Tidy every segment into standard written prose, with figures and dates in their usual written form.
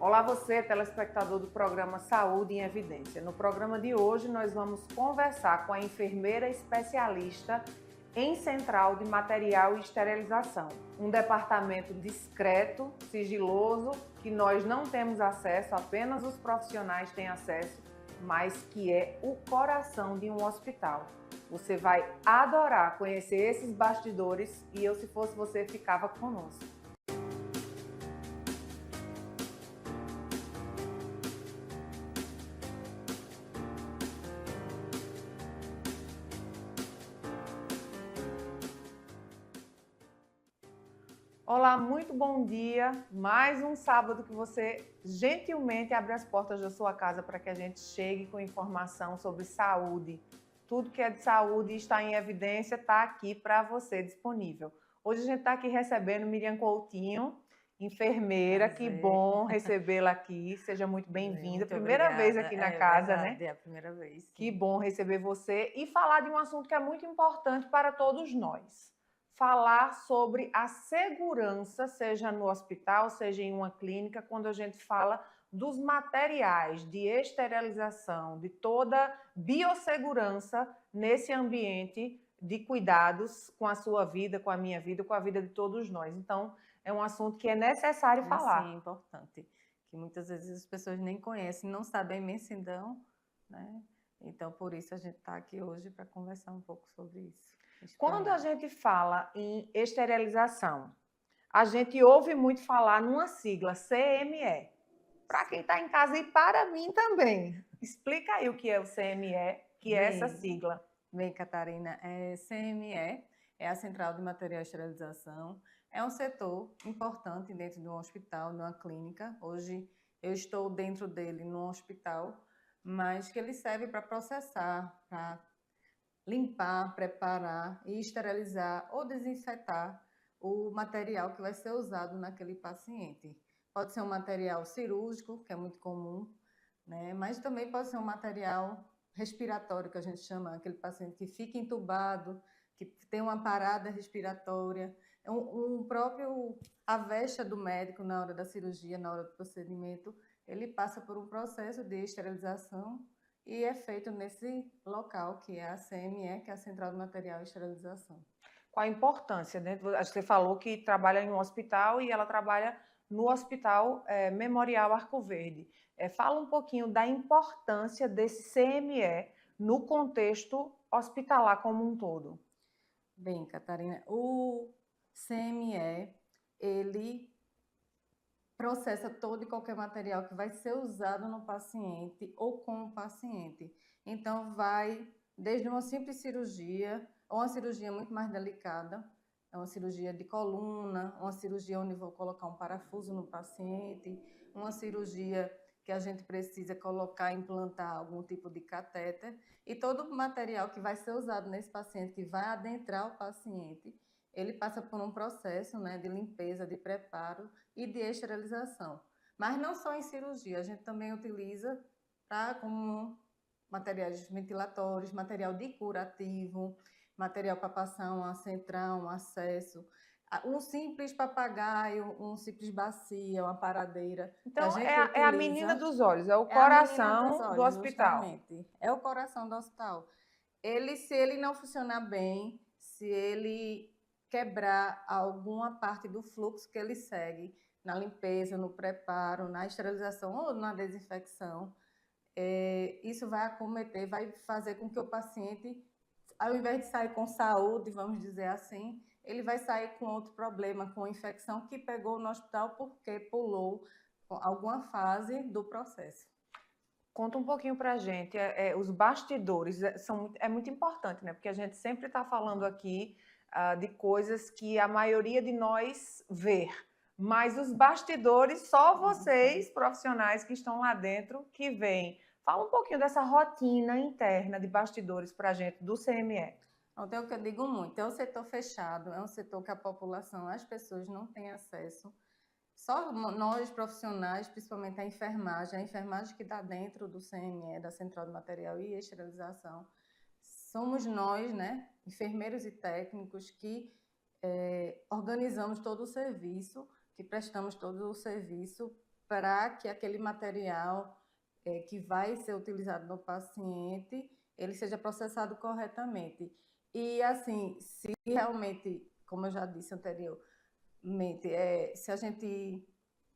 Olá você, telespectador do programa Saúde em Evidência. No programa de hoje nós vamos conversar com a enfermeira especialista em central de material e esterilização. Um departamento discreto, sigiloso, que nós não temos acesso, apenas os profissionais têm acesso, mas que é o coração de um hospital. Você vai adorar conhecer esses bastidores e eu, se fosse você, ficava conosco. Olá, muito bom dia. Mais um sábado que você gentilmente abre as portas da sua casa para que a gente chegue com informação sobre saúde. Tudo que é de saúde está em evidência, está aqui para você disponível. Hoje a gente está aqui recebendo Miriam Coutinho, enfermeira. Prazer. Que bom recebê-la aqui. Seja muito bem-vinda. Primeira Obrigada. vez aqui na casa, verdade, né? É a primeira vez. Sim. Que bom receber você e falar de um assunto que é muito importante para todos nós. Falar sobre a segurança, seja no hospital, seja em uma clínica, quando a gente fala dos materiais de esterilização, de toda biossegurança nesse ambiente de cuidados com a sua vida, com a minha vida, com a vida de todos nós. Então, é um assunto que é necessário falar. Sim, importante. Que muitas vezes as pessoas nem conhecem, não sabem a imensidão, né? Então, por isso a gente está aqui hoje para conversar um pouco sobre isso. Quando a gente fala em esterilização, a gente ouve muito falar numa sigla, CME. Para quem está em casa e para mim também. Explica aí o que é o CME, que é essa sigla. Bem, Catarina, CME é a Central de Material de Esterilização. É um setor importante dentro de um hospital, de uma clínica. Hoje eu estou dentro dele num hospital, mas que ele serve para processar, para limpar, preparar e esterilizar ou desinfetar o material que vai ser usado naquele paciente. Pode ser um material cirúrgico, que é muito comum, né? Mas também pode ser um material respiratório, que a gente chama, aquele paciente que fica entubado, que tem uma parada respiratória, a vexa do médico na hora da cirurgia, na hora do procedimento, ele passa por um processo de esterilização e é feito nesse local, que é a CME, que é a Central de Material e Esterilização. Qual a importância, né? Você falou que trabalha em um hospital e ela trabalha no Hospital Memorial Arco Verde. Fala um pouquinho da importância desse CME no contexto hospitalar como um todo. Bem, Catarina, o CME, ele processa todo e qualquer material que vai ser usado no paciente ou com o paciente. Então, vai desde uma simples cirurgia, ou uma cirurgia muito mais delicada, é uma cirurgia de coluna, uma cirurgia onde vou colocar um parafuso no paciente, uma cirurgia que a gente precisa colocar, implantar algum tipo de catéter, e todo o material que vai ser usado nesse paciente, que vai adentrar o paciente, ele passa por um processo, né, de limpeza, de preparo e de esterilização. Mas não só em cirurgia, a gente também utiliza como materiais ventilatórios, material de curativo, material para passar uma central, um acesso, um simples papagaio, um simples bacia, uma paradeira. Então, é a menina dos olhos, é o coração do hospital. Justamente. É o coração do hospital. Se ele não funcionar bem, se ele quebrar alguma parte do fluxo que ele segue na limpeza, no preparo, na esterilização ou na desinfecção, isso vai acometer, vai fazer com que o paciente, ao invés de sair com saúde, vamos dizer assim, ele vai sair com outro problema, com infecção que pegou no hospital porque pulou alguma fase do processo. Conta um pouquinho para a gente, os bastidores é muito importante, né? Porque a gente sempre está falando aqui de coisas que a maioria de nós vê, mas os bastidores só vocês, profissionais que estão lá dentro, que veem. Fala um pouquinho dessa rotina interna de bastidores para a gente do CME. Então, é o que eu digo muito, é um setor fechado, é um setor que a população, as pessoas não têm acesso. Só nós, profissionais, principalmente a enfermagem que está dentro do CME, da Central de Material e Esterilização, somos nós, né, enfermeiros e técnicos, que organizamos todo o serviço, que prestamos todo o serviço para que aquele material que vai ser utilizado no paciente, ele seja processado corretamente. E, assim, se realmente, como eu já disse anteriormente, se a gente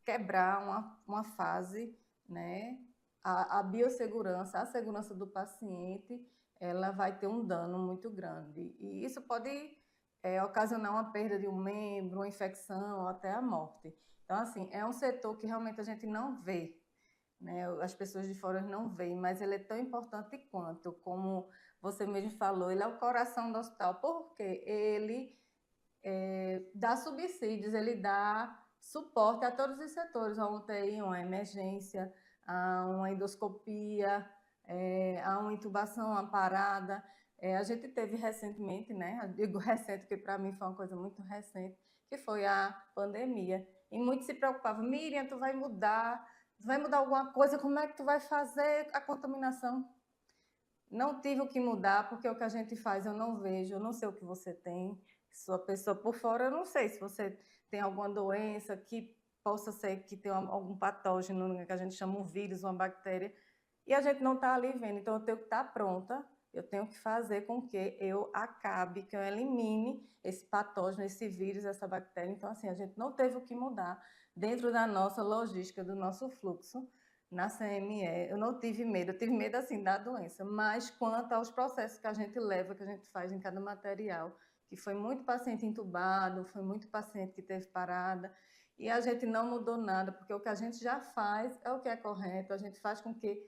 quebrar uma fase, né, a biossegurança, a segurança do paciente, ela vai ter um dano muito grande. E isso pode ocasionar uma perda de um membro, uma infecção, até a morte. Então, assim, é um setor que realmente a gente não vê, né? As pessoas de fora não veem, mas ele é tão importante quanto, como você mesmo falou, ele é o coração do hospital, porque ele dá subsídios, ele dá suporte a todos os setores, a UTI, uma emergência, a uma endoscopia, a uma intubação, uma parada. A gente teve recentemente, né? Eu digo recente, porque para mim foi uma coisa muito recente, que foi a pandemia. E muitos se preocupavam, Miriam, tu vai mudar alguma coisa, como é que tu vai fazer a contaminação? Não tive o que mudar, porque o que a gente faz eu não vejo, eu não sei o que você tem. Sua pessoa por fora, eu não sei se você tem alguma doença que possa ser que tenha algum patógeno, que a gente chama um vírus, uma bactéria, e a gente não está ali vendo. Então, eu tenho que estar pronta, eu tenho que fazer com que eu acabe, que eu elimine esse patógeno, esse vírus, essa bactéria. Então, assim, a gente não teve o que mudar dentro da nossa logística, do nosso fluxo, na CME, eu não tive medo, eu tive medo assim da doença, mas quanto aos processos que a gente leva, que a gente faz em cada material, que foi muito paciente entubado, foi muito paciente que teve parada, e a gente não mudou nada, porque o que a gente já faz é o que é correto, a gente faz com que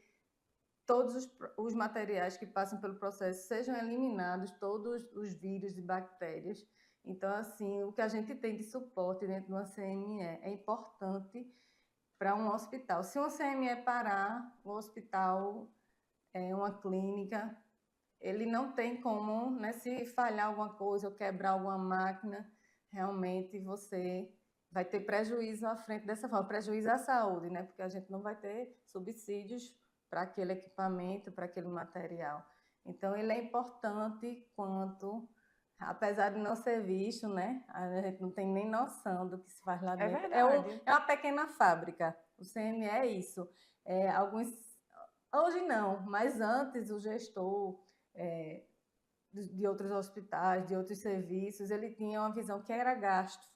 todos os materiais que passam pelo processo sejam eliminados, todos os vírus e bactérias. Então, assim, o que a gente tem de suporte dentro de uma CME é importante para um hospital. Se uma CME parar, o hospital é uma clínica, ele não tem como, né, se falhar alguma coisa ou quebrar alguma máquina, realmente você vai ter prejuízo à frente dessa forma, prejuízo à saúde, né, porque a gente não vai ter subsídios para aquele equipamento, para aquele material. Então, ele é importante quanto, apesar de não ser visto, né, a gente não tem nem noção do que se faz lá É dentro. verdade. É uma pequena fábrica. O CME é isso. Hoje não, mas antes o gestor é, de outros hospitais, de outros serviços, ele tinha uma visão que era gasto.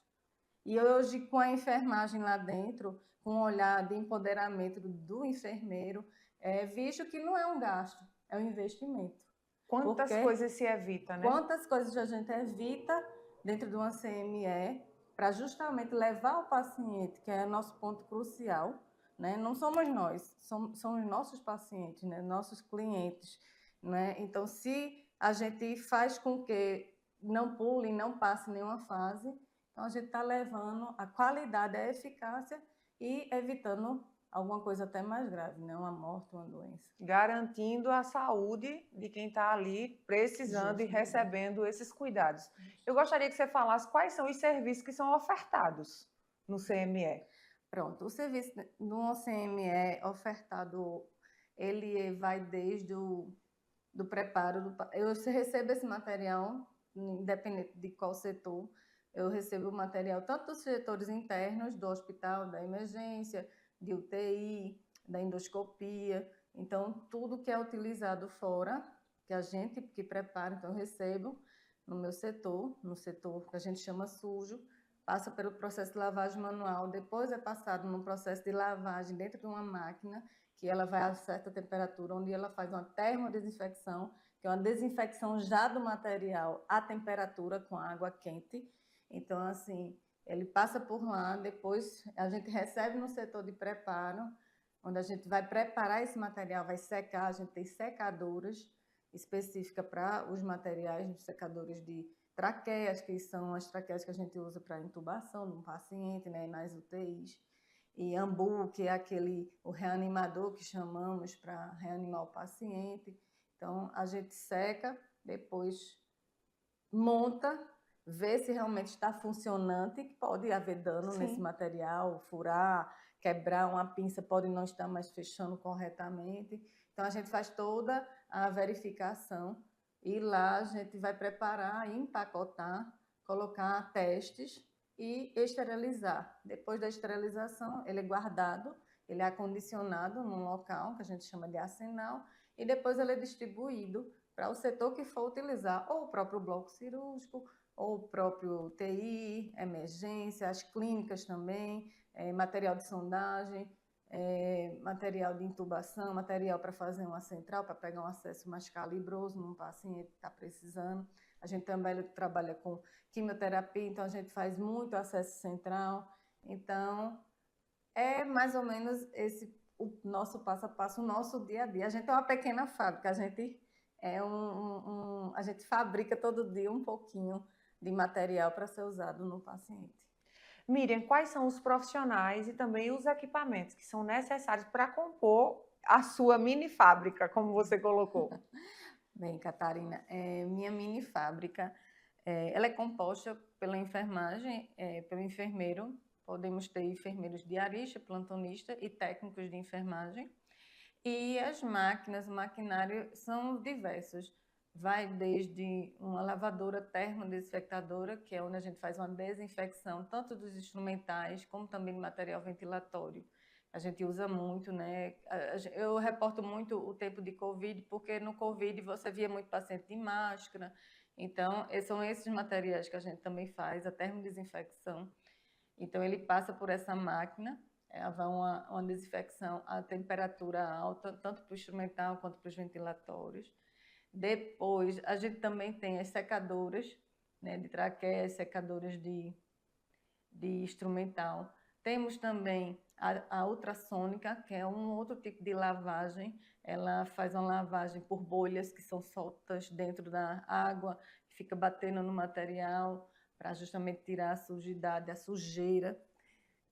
E hoje, com a enfermagem lá dentro, com o olhar de empoderamento do enfermeiro, é visto que não é um gasto, é um investimento. Quantas Porque coisas se evita, né? quantas coisas a gente evita dentro de uma CME para justamente levar o paciente, que é nosso ponto crucial, né? Não somos nós, são os nossos pacientes, né? Nossos clientes, né? Então, se a gente faz com que não pule, não passe nenhuma fase, então a gente está levando a qualidade, a eficácia e evitando alguma coisa até mais grave, né? Uma morte, uma doença. Garantindo a saúde de quem está ali precisando e recebendo esses cuidados. Eu gostaria que você falasse quais são os serviços que são ofertados no CME. Pronto, o serviço no CME ofertado, ele vai desde do preparo, eu recebo esse material, independente de qual setor, eu recebo o material tanto dos setores internos do hospital, da emergência, de UTI, da endoscopia, então tudo que é utilizado fora, que a gente que prepara, então eu recebo no meu setor, no setor que a gente chama sujo, passa pelo processo de lavagem manual, depois é passado num processo de lavagem dentro de uma máquina, que ela vai a certa temperatura, onde ela faz uma termodesinfecção, que é uma desinfecção já do material à temperatura com água quente. Então, assim, ele passa por lá, depois a gente recebe no setor de preparo, onde a gente vai preparar esse material, vai secar, a gente tem secadoras específicas para os materiais, secadores de traqueias, que são as traqueias que a gente usa para intubação de um paciente, né, nas UTIs. E ambu, que é o reanimador que chamamos para reanimar o paciente. Então, a gente seca, depois monta, vê se realmente está funcionante, que pode haver dano nesse material, furar, quebrar uma pinça, pode não estar mais fechando corretamente. Então, a gente faz toda a verificação e lá a gente vai preparar, empacotar, colocar testes e esterilizar. Depois da esterilização, ele é guardado, ele é acondicionado num local que a gente chama de arsenal e depois ele é distribuído para o setor que for utilizar, ou o próprio bloco cirúrgico, ou o próprio TI, emergência, as clínicas também, material de sondagem, material de intubação, material para fazer uma central, para pegar um acesso mais calibroso num paciente que está precisando. A gente também trabalha com quimioterapia, então a gente faz muito acesso central. Então, é mais ou menos esse o nosso passo a passo, o nosso dia a dia. A gente é uma pequena fábrica, a gente a gente fabrica todo dia um pouquinho de material para ser usado no paciente. Miriam, quais são os profissionais e também os equipamentos que são necessários para compor a sua mini fábrica, como você colocou? Bem, Catarina, minha mini fábrica, ela é composta pela enfermagem, pelo enfermeiro. Podemos ter enfermeiros diaristas, plantonistas e técnicos de enfermagem. E as máquinas, o maquinário são diversos. Vai desde uma lavadora termodesinfectadora, que é onde a gente faz uma desinfecção tanto dos instrumentais como também do material ventilatório. A gente usa muito, né? Eu reporto muito o tempo de Covid, porque no Covid você via muito paciente de máscara. Então, são esses materiais que a gente também faz, a termodesinfecção. Então, ele passa por essa máquina, vai uma desinfecção a temperatura alta, tanto para o instrumental quanto para os ventilatórios. Depois, a gente também tem as secadoras, né, de traqueia, secadoras de instrumental. Temos também a ultrassônica, que é um outro tipo de lavagem. Ela faz uma lavagem por bolhas que são soltas dentro da água, que fica batendo no material para justamente tirar a sujidade, a sujeira.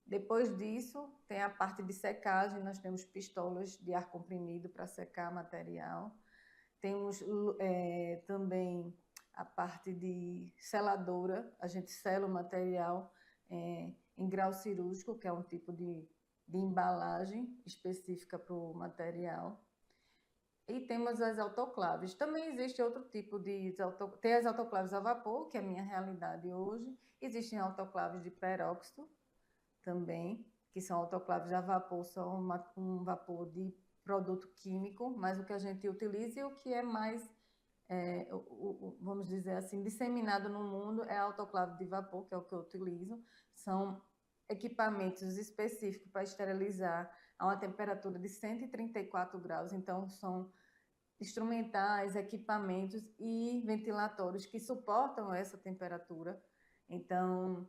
Depois disso, tem a parte de secagem. Nós temos pistolas de ar comprimido para secar material. Temos também a parte de seladora. A gente sela o material em grau cirúrgico, que é um tipo de embalagem específica para o material. E temos as autoclaves. Também existe outro tipo de... Tem as autoclaves a vapor, que é a minha realidade hoje. Existem autoclaves de peróxido também, que são autoclaves a vapor, são um vapor de produto químico, mas o que a gente utiliza e o que é mais, vamos dizer assim, disseminado no mundo é a autoclave de vapor, que é o que eu utilizo. São equipamentos específicos para esterilizar a uma temperatura de 134 graus, então são instrumentais, equipamentos e ventilatórios que suportam essa temperatura. Então,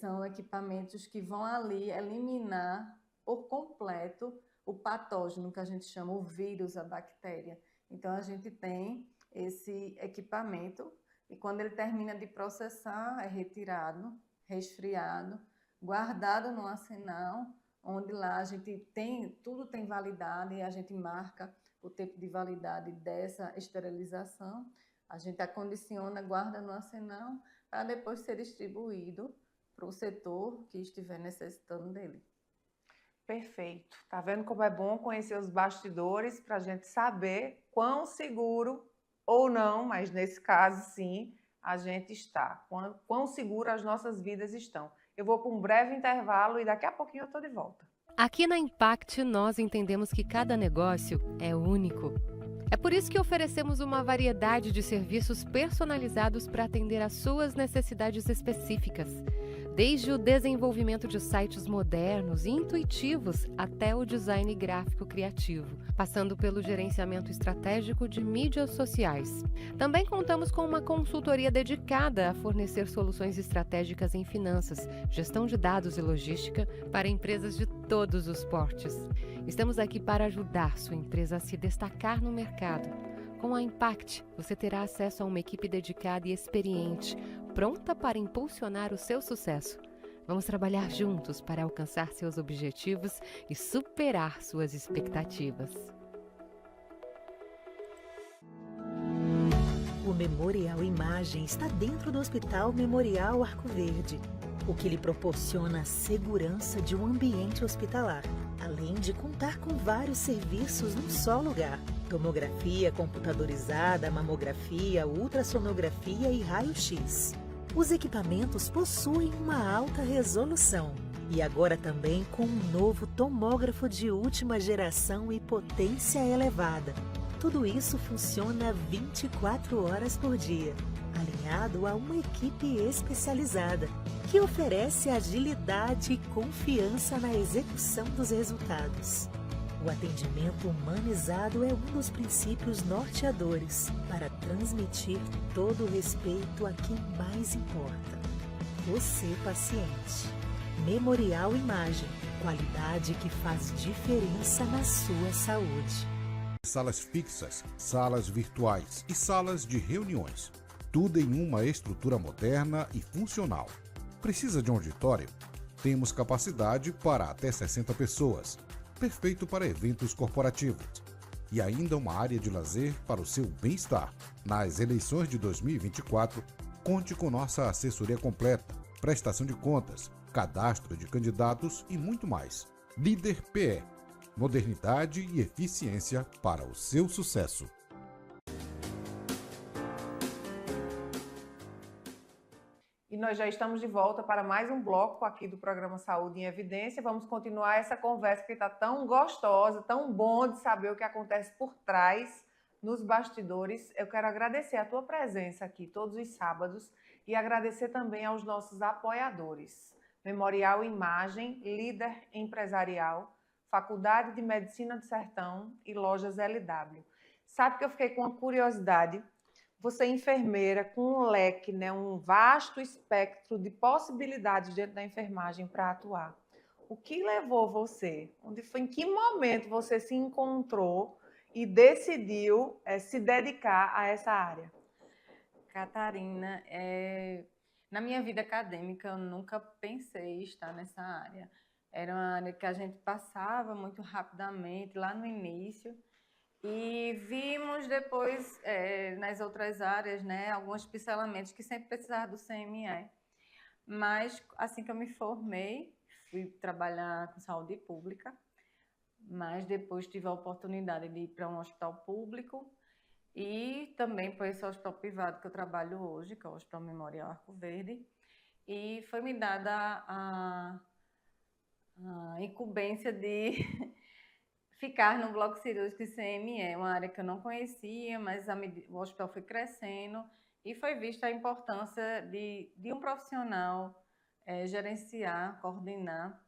são equipamentos que vão ali eliminar por completo o patógeno, que a gente chama o vírus, a bactéria. Então, a gente tem esse equipamento e quando ele termina de processar, é retirado, resfriado, guardado no arsenal, onde lá a gente tudo tem validade e a gente marca o tempo de validade dessa esterilização. A gente acondiciona, guarda no arsenal para depois ser distribuído para o setor que estiver necessitando dele. Perfeito. Tá vendo como é bom conhecer os bastidores para a gente saber quão seguro ou não, mas nesse caso sim, a gente está. Quão seguro as nossas vidas estão. Eu vou para um breve intervalo e daqui a pouquinho eu estou de volta. Aqui na Impact, nós entendemos que cada negócio é único. É por isso que oferecemos uma variedade de serviços personalizados para atender às suas necessidades específicas. Desde o desenvolvimento de sites modernos e intuitivos até o design gráfico criativo, passando pelo gerenciamento estratégico de mídias sociais. Também contamos com uma consultoria dedicada a fornecer soluções estratégicas em finanças, gestão de dados e logística para empresas de todos os portes. Estamos aqui para ajudar sua empresa a se destacar no mercado. Com a Impact, você terá acesso a uma equipe dedicada e experiente, pronta para impulsionar o seu sucesso. Vamos trabalhar juntos para alcançar seus objetivos e superar suas expectativas. O Memorial Imagem está dentro do Hospital Memorial Arco Verde, o que lhe proporciona a segurança de um ambiente hospitalar, além de contar com vários serviços num só lugar: tomografia computadorizada, mamografia, ultrassonografia e raio-x. Os equipamentos possuem uma alta resolução e agora também com um novo tomógrafo de última geração e potência elevada. Tudo isso funciona 24 horas por dia, alinhado a uma equipe especializada, que oferece agilidade e confiança na execução dos resultados. O atendimento humanizado é um dos princípios norteadores para transmitir todo o respeito a quem mais importa. Você, paciente. Memorial Imagem, qualidade que faz diferença na sua saúde. Salas fixas, salas virtuais e salas de reuniões. Tudo em uma estrutura moderna e funcional. Precisa de um auditório? Temos capacidade para até 60 pessoas. Perfeito para eventos corporativos. E ainda uma área de lazer para o seu bem-estar. Nas eleições de 2024, conte com nossa assessoria completa, prestação de contas, cadastro de candidatos e muito mais. Líder PE. Modernidade e eficiência para o seu sucesso. E nós já estamos de volta para mais um bloco aqui do programa Saúde em Evidência. Vamos continuar essa conversa que está tão gostosa, tão bom de saber o que acontece por trás, nos bastidores. Eu quero agradecer a tua presença aqui todos os sábados e agradecer também aos nossos apoiadores. Memorial Imagem, Líder Empresarial, Faculdade de Medicina do Sertão e Lojas LW. Sabe que eu fiquei com uma curiosidade? Você é enfermeira com um leque, né, um vasto espectro de possibilidades dentro da enfermagem para atuar. O que levou você? Em que momento você se encontrou e decidiu se dedicar a essa área? Catarina, na minha vida acadêmica eu nunca pensei em estar nessa área. Era uma área que a gente passava muito rapidamente lá no início e vimos depois nas outras áreas, né, alguns pincelamentos que sempre precisavam do CME. Mas assim que eu me formei, fui trabalhar com saúde pública, mas depois tive a oportunidade de ir para um hospital público e também para esse hospital privado que eu trabalho hoje, que é o Hospital Memorial Arco Verde, e foi me dada a incumbência de ficar no bloco cirúrgico de CME, uma área que eu não conhecia, mas o hospital foi crescendo e foi vista a importância de um profissional gerenciar, coordenar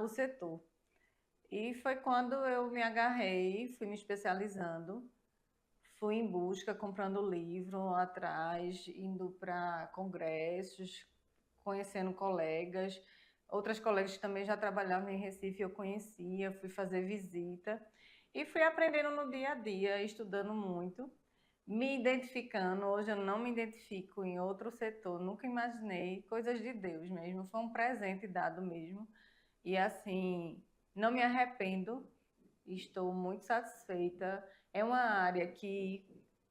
o setor. E foi quando eu me agarrei, fui me especializando, fui em busca, comprando livro atrás, indo para congressos, conhecendo colegas. Outras colegas que também já trabalhavam em Recife, eu conhecia, fui fazer visita e fui aprendendo no dia a dia, estudando muito, me identificando. Hoje eu não me identifico em outro setor, nunca imaginei, coisas de Deus mesmo, foi um presente dado mesmo. E assim, não me arrependo, estou muito satisfeita. É uma área que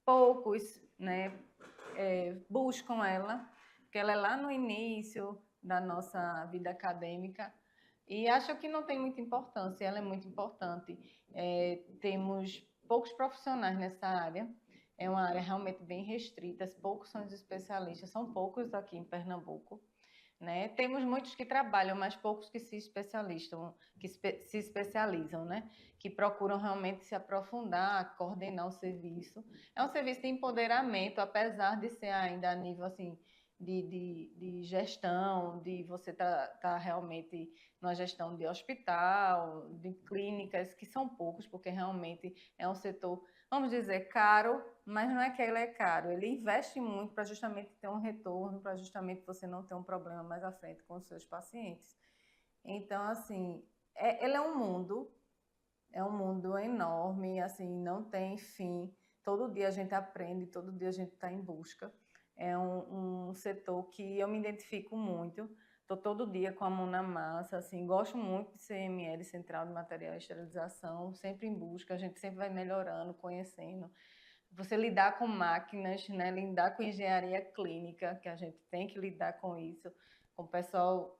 poucos, né, buscam ela, porque ela é lá no início da nossa vida acadêmica e acho que não tem muita importância, ela é muito importante. Temos poucos profissionais nessa área, é uma área realmente bem restrita, poucos são os especialistas, são poucos aqui em Pernambuco, né? Temos muitos que trabalham, mas poucos que se especializam, né? Que procuram realmente se aprofundar, coordenar o serviço. É um serviço de empoderamento, apesar de ser ainda a nível assim, de gestão, de você tá realmente numa gestão de hospital, de clínicas, que são poucos, porque realmente é um setor, vamos dizer, caro, mas não é que ele é caro, ele investe muito para justamente ter um retorno, para justamente você não ter um problema mais à frente com os seus pacientes. Então, assim, ele é um mundo enorme, assim, não tem fim, todo dia a gente aprende, todo dia a gente está em busca. É um setor que eu me identifico muito, estou todo dia com a mão na massa, assim, gosto muito de CML, Central de Material e Esterilização, sempre em busca, a gente sempre vai melhorando, conhecendo. Você lidar com máquinas, né, lidar com engenharia clínica, que a gente tem que lidar com isso, com o pessoal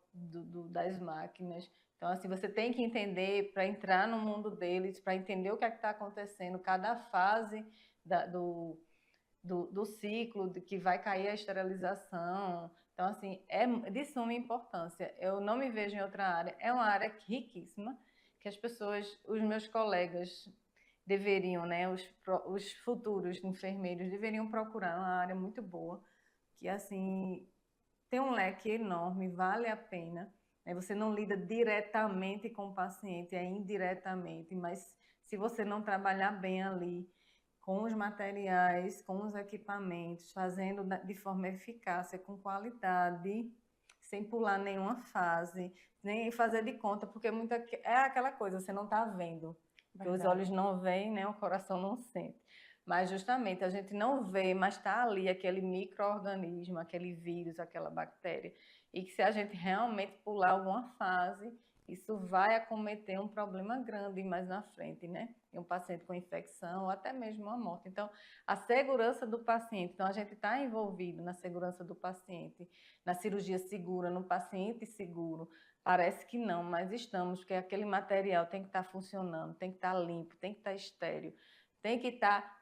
das máquinas. Então, assim, você tem que entender para entrar no mundo deles, para entender o que é que está acontecendo, cada fase do ciclo, de que vai cair a esterilização. Então, assim, é de suma importância. Eu não me vejo em outra área. É uma área riquíssima, que as pessoas, os meus colegas deveriam, né, os futuros enfermeiros deveriam procurar uma área muito boa, que, assim, tem um leque enorme, vale a pena. Né? Você não lida diretamente com o paciente, é indiretamente, mas se você não trabalhar bem ali, com os materiais, com os equipamentos, fazendo de forma eficácia, com qualidade, sem pular nenhuma fase, nem fazer de conta, porque é aquela coisa, você não está vendo, porque os olhos não veem, né, o coração não sente. Mas justamente a gente não vê, mas está ali aquele micro-organismo, aquele vírus, aquela bactéria, e que se a gente realmente pular alguma fase, isso vai acometer um problema grande mais na frente, né? Um paciente com infecção ou até mesmo uma morte. Então, a segurança do paciente. Então, a gente está envolvido na segurança do paciente, na cirurgia segura, no paciente seguro. Parece que não, mas estamos, porque aquele material tem que estar funcionando, tem que estar limpo, tem que estar estéril, tem que estar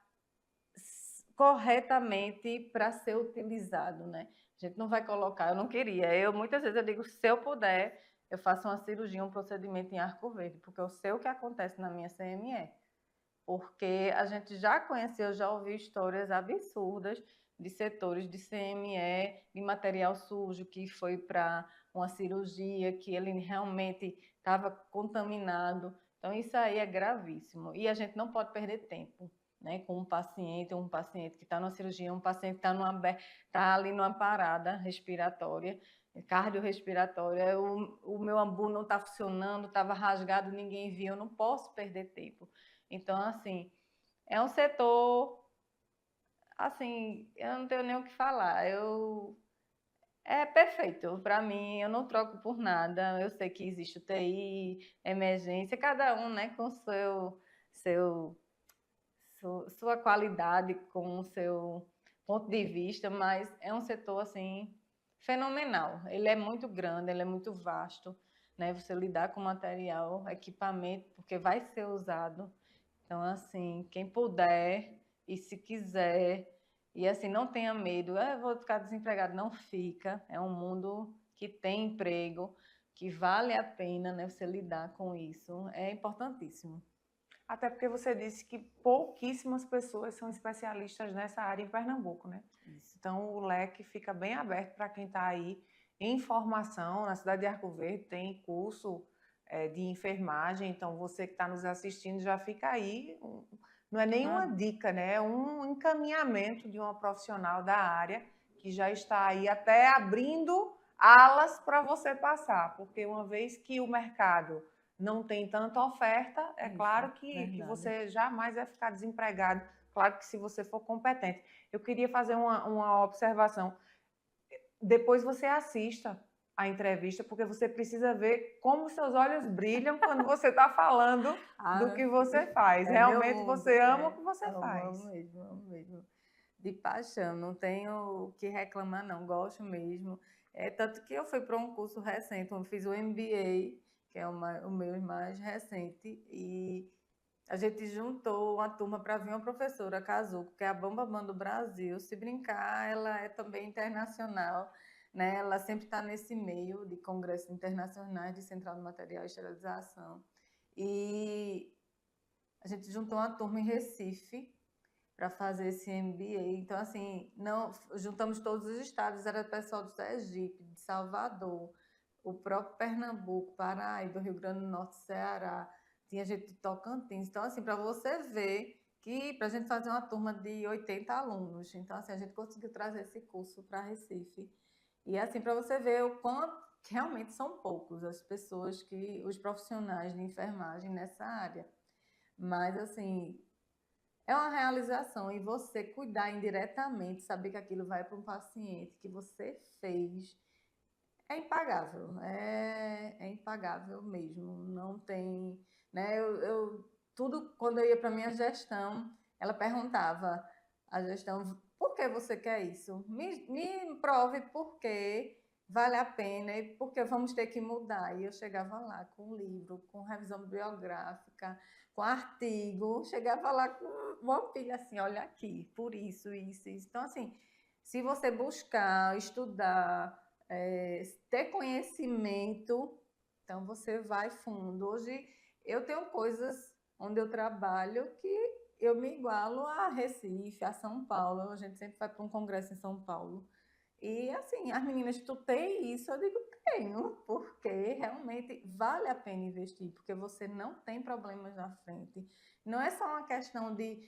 corretamente para ser utilizado, né? A gente não vai colocar, eu não queria. Muitas vezes eu digo, se eu puder, eu faço uma cirurgia, um procedimento em Arco Verde, porque eu sei o que acontece na minha CME. Porque a gente já conheceu, já ouviu histórias absurdas de setores de CME, de material sujo que foi para uma cirurgia, que ele realmente estava contaminado. Então, isso aí é gravíssimo. E a gente não pode perder tempo, né, com um paciente que está numa cirurgia, um paciente que está ali numa parada respiratória, cardiorrespiratória, o meu ambu não está funcionando, estava rasgado, ninguém viu, eu não posso perder tempo. Então, assim, é um setor, assim, eu não tenho nem o que falar, é perfeito para mim, eu não troco por nada, eu sei que existe UTI, emergência, cada um, né, com sua qualidade, com o seu ponto de vista, mas é um setor, assim, fenomenal. Ele é muito grande, ele é muito vasto, né? Você lidar com material, equipamento, porque vai ser usado. Então, assim, quem puder e se quiser, e assim, não tenha medo, vou ficar desempregado, não fica. É um mundo que tem emprego, que vale a pena, né, você lidar com isso. É importantíssimo. Até porque você disse que pouquíssimas pessoas são especialistas nessa área em Pernambuco, né? Isso. Então, o leque fica bem aberto para quem está aí em formação. Na cidade de Arco Verde tem curso de enfermagem, então você que está nos assistindo já fica aí. Não é nenhuma dica, né? É um encaminhamento de uma profissional da área que já está aí até abrindo alas para você passar, porque uma vez que o mercado não tem tanta oferta, é claro que você jamais vai ficar desempregado, claro que se você for competente. Eu queria fazer uma observação. Depois você assista a entrevista, porque você precisa ver como seus olhos brilham quando você está falando do que você faz. Realmente você ama o que você faz. Amo mesmo. De paixão, não tenho o que reclamar, não, gosto mesmo. Tanto que eu fui para um curso recente, eu fiz o MBA, que é o meu mais recente, e a gente juntou uma turma para vir uma professora, a Kazuko, que é a Bambambam do Brasil. Se brincar, ela é também internacional, né? Ela sempre está nesse meio de congressos internacionais de central de material e esterilização. E a gente juntou uma turma em Recife para fazer esse MBA. Então, assim, juntamos todos os estados, era pessoal do Sergipe, de Salvador, o próprio Pernambuco, Paraíba, Rio Grande do Norte, Ceará, tinha gente de Tocantins. Então, assim, para você ver que para a gente fazer uma turma de 80 alunos. Então, assim, a gente conseguiu trazer esse curso para Recife. E, assim, para você ver o quanto realmente são poucos as pessoas os profissionais de enfermagem nessa área. Mas, assim, é uma realização. E você cuidar indiretamente, saber que aquilo vai para um paciente que você fez, é impagável, é impagável mesmo, não tem, né, tudo, quando eu ia para a minha gestão, ela perguntava, a gestão, por que você quer isso? Me prove por que vale a pena, porque vamos ter que mudar. E eu chegava lá com um livro, com revisão biográfica, com artigo, chegava lá com uma pilha assim, olha aqui, por isso, isso, isso. Então, assim, se você buscar, estudar, ter conhecimento, então você vai fundo. Hoje eu tenho coisas onde eu trabalho que eu me igualo a Recife, a São Paulo. A gente sempre vai para um congresso em São Paulo. E assim, as meninas, tu tem isso? Eu digo, tenho, porque realmente vale a pena investir, porque você não tem problemas na frente. Não é só uma questão de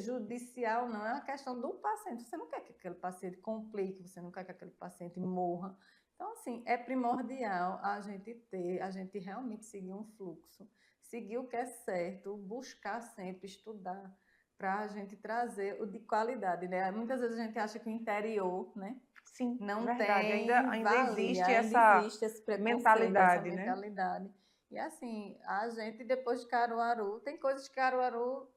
judicial, não, é uma questão do paciente. Você não quer que aquele paciente complique, você não quer que aquele paciente morra. Então, assim, é primordial a gente realmente seguir um fluxo, seguir o que é certo, buscar sempre estudar, para a gente trazer o de qualidade, né? Muitas vezes a gente acha que o interior, né? Sim, Não verdade. tem Ainda valia, existe esse preconceito, mentalidade, essa né? mentalidade. E assim, a gente depois de Caruaru, tem coisas que Caruaru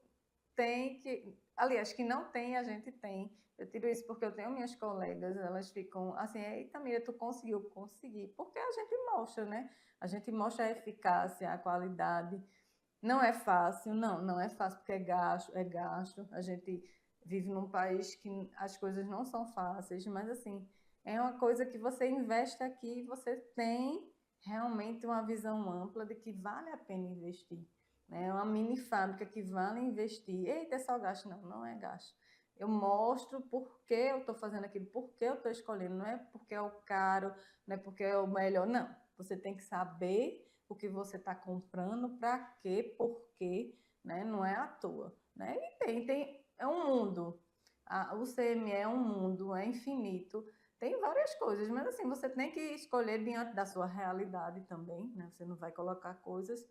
tem que, aliás, que não tem, a gente tem. Eu tiro isso porque eu tenho minhas colegas, elas ficam assim, eita, Miriam, tu conseguiu? Consegui. Porque a gente mostra, né? A gente mostra a eficácia, a qualidade. Não é fácil, não é fácil, porque é gasto. A gente vive num país que as coisas não são fáceis, mas assim, é uma coisa que você investe aqui e você tem realmente uma visão ampla de que vale a pena investir. É uma mini fábrica que vale investir. Eita, é só gasto? Não é gasto. Eu mostro por que eu estou fazendo aquilo, por que eu estou escolhendo. Não é porque é o caro, não é porque é o melhor, não. Você tem que saber o que você está comprando, para quê, por quê, né? Não é à toa. Né? E é um mundo. O CME é um mundo, é infinito. Tem várias coisas, mas assim, você tem que escolher diante da sua realidade também, né? Você não vai colocar coisas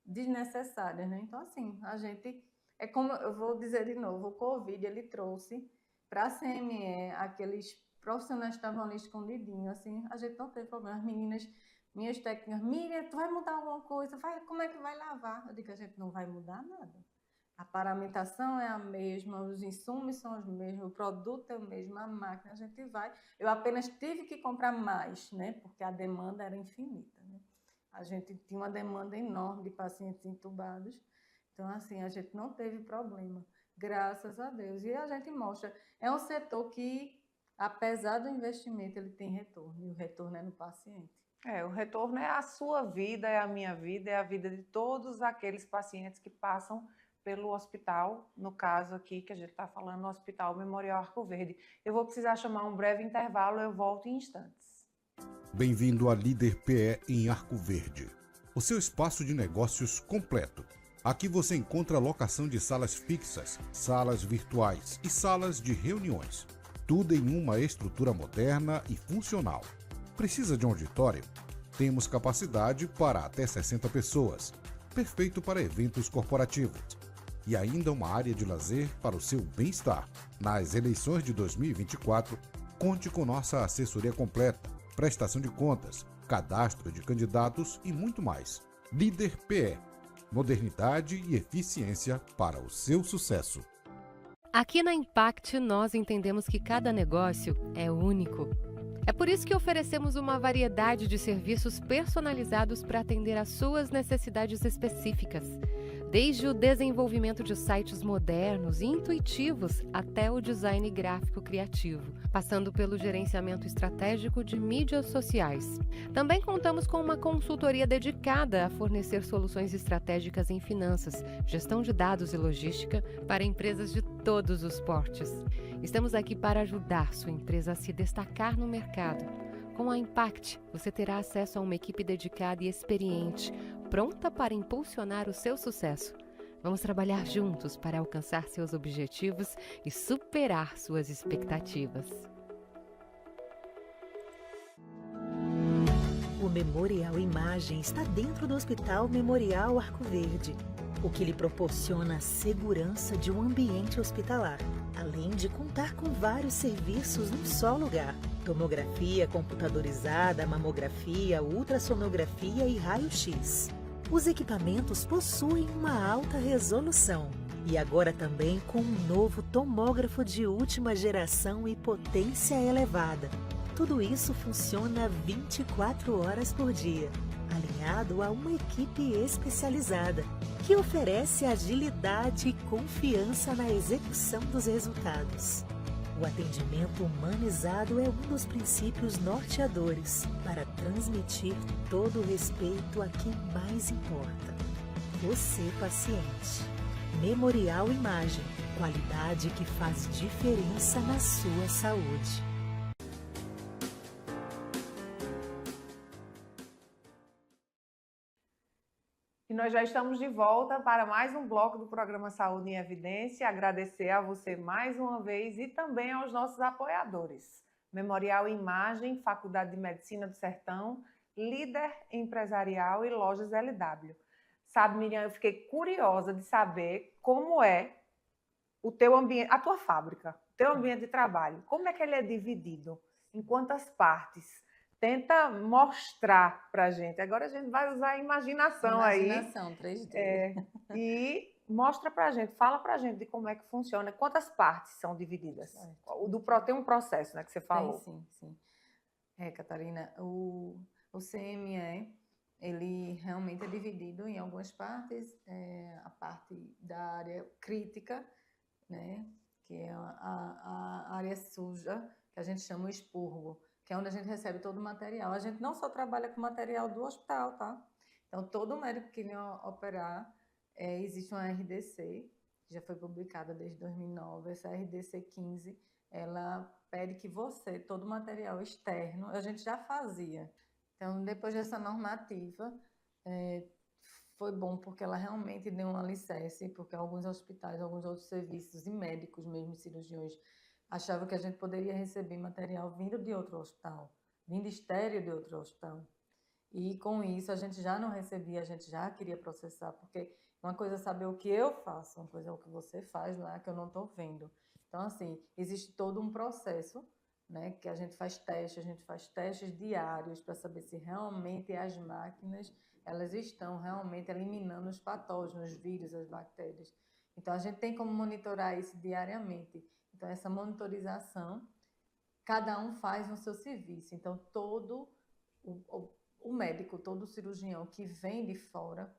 desnecessárias, né? Então, assim, a gente... É como eu vou dizer de novo, o Covid, ele trouxe para a CME aqueles profissionais que estavam ali escondidinhos, assim, a gente não teve problema. As meninas, minhas técnicas, Miriam, tu vai mudar alguma coisa? Como é que vai lavar? Eu digo, a gente não vai mudar nada. A paramentação é a mesma, os insumos são os mesmos, o produto é o mesmo, a máquina, a gente vai... Eu apenas tive que comprar mais, né? Porque a demanda era infinita, né? A gente tinha uma demanda enorme de pacientes entubados. Então, assim, a gente não teve problema, graças a Deus. E a gente mostra, é um setor que, apesar do investimento, ele tem retorno, e o retorno é no paciente. O retorno é a sua vida, é a minha vida, é a vida de todos aqueles pacientes que passam pelo hospital, no caso aqui que a gente está falando, no Hospital Memorial Arco Verde. Eu vou precisar chamar um breve intervalo, eu volto em instantes. Bem-vindo à Líder PE em Arco Verde, o seu espaço de negócios completo. Aqui você encontra locação de salas fixas, salas virtuais e salas de reuniões. Tudo em uma estrutura moderna e funcional. Precisa de um auditório? Temos capacidade para até 60 pessoas. Perfeito para eventos corporativos. E ainda uma área de lazer para o seu bem-estar. Nas eleições de 2024, conte com nossa assessoria completa, prestação de contas, cadastro de candidatos e muito mais. Líder PE. Modernidade e eficiência para o seu sucesso. Aqui na Impact, nós entendemos que cada negócio é único. É por isso que oferecemos uma variedade de serviços personalizados para atender às suas necessidades específicas. Desde o desenvolvimento de sites modernos e intuitivos até o design gráfico criativo, passando pelo gerenciamento estratégico de mídias sociais. Também contamos com uma consultoria dedicada a fornecer soluções estratégicas em finanças, gestão de dados e logística para empresas de todos os portes. Estamos aqui para ajudar sua empresa a se destacar no mercado. Com a Impact, você terá acesso a uma equipe dedicada e experiente, pronta para impulsionar o seu sucesso. Vamos trabalhar juntos para alcançar seus objetivos e superar suas expectativas. O Memorial Imagem está dentro do Hospital Memorial Arco Verde, o que lhe proporciona a segurança de um ambiente hospitalar, além de contar com vários serviços num só lugar: tomografia computadorizada, mamografia, ultrassonografia e raio-x. Os equipamentos possuem uma alta resolução e agora também com um novo tomógrafo de última geração e potência elevada. tudo isso funciona 24 horas por dia, alinhado a uma equipe especializada, que oferece agilidade e confiança na execução dos resultados. O atendimento humanizado é um dos princípios norteadores para transmitir todo o respeito a quem mais importa. Você, paciente. Memorial Imagem, qualidade que faz diferença na sua saúde. E nós já estamos de volta para mais um bloco do programa Saúde em Evidência. Agradecer a você mais uma vez e também aos nossos apoiadores. Memorial Imagem, Faculdade de Medicina do Sertão, Líder Empresarial e Lojas LW. Sabe, Miriam, eu fiquei curiosa de saber como é o teu ambiente, a tua fábrica, o teu ambiente de trabalho. Como é que ele é dividido? Em quantas partes? Tenta mostrar para a gente. Agora a gente vai usar a imaginação aí. Imaginação 3D. E mostra para a gente, fala para a gente de como é que funciona, quantas partes são divididas. Tem um processo, né, que você falou. Sim. Catarina, o CME, ele realmente é dividido em algumas partes. A parte da área crítica, né, que é a área suja, que a gente chama o expurgo, que é onde a gente recebe todo o material. A gente não só trabalha com material do hospital, tá? Então, todo médico que vem operar, existe uma RDC, que já foi publicada desde 2009, essa RDC 15, ela pede que todo o material externo, a gente já fazia. Então, depois dessa normativa, foi bom porque ela realmente deu um alicerce, porque alguns hospitais, alguns outros serviços e médicos, mesmo cirurgiões, achavam que a gente poderia receber material vindo de outro hospital, vindo estéreo de outro hospital. E com isso a gente já não recebia, a gente já queria processar, porque uma coisa é saber o que eu faço, uma coisa é o que você faz lá, que eu não estou vendo. Então, assim, existe todo um processo, né, que a gente faz testes diários para saber se realmente as máquinas, elas estão realmente eliminando os patógenos, os vírus, as bactérias. Então, a gente tem como monitorar isso diariamente. Então, essa monitorização, cada um faz no seu serviço. Então, todo o médico, todo o cirurgião que vem de fora,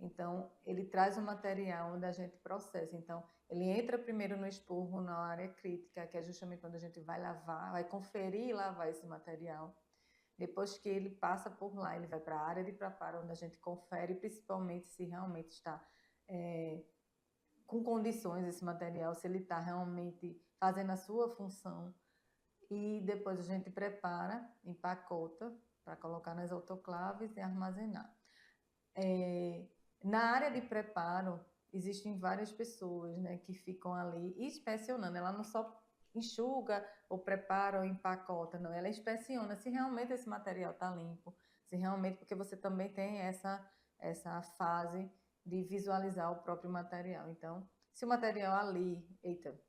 então, ele traz o material onde a gente processa. Então, ele entra primeiro no expurgo, na área crítica, que é justamente quando a gente vai lavar, vai conferir e lavar esse material. Depois que ele passa por lá, ele vai para a área de preparo, onde a gente confere, principalmente se realmente está com condições esse material, se ele está realmente fazendo a sua função. E depois a gente prepara, empacota, para colocar nas autoclaves e armazenar. Na área de preparo, existem várias pessoas, né, que ficam ali inspecionando. Ela não só enxuga, ou prepara, ou empacota, não. Ela inspeciona se realmente esse material está limpo, se realmente, porque você também tem essa fase de visualizar o próprio material. Então, se o material ali,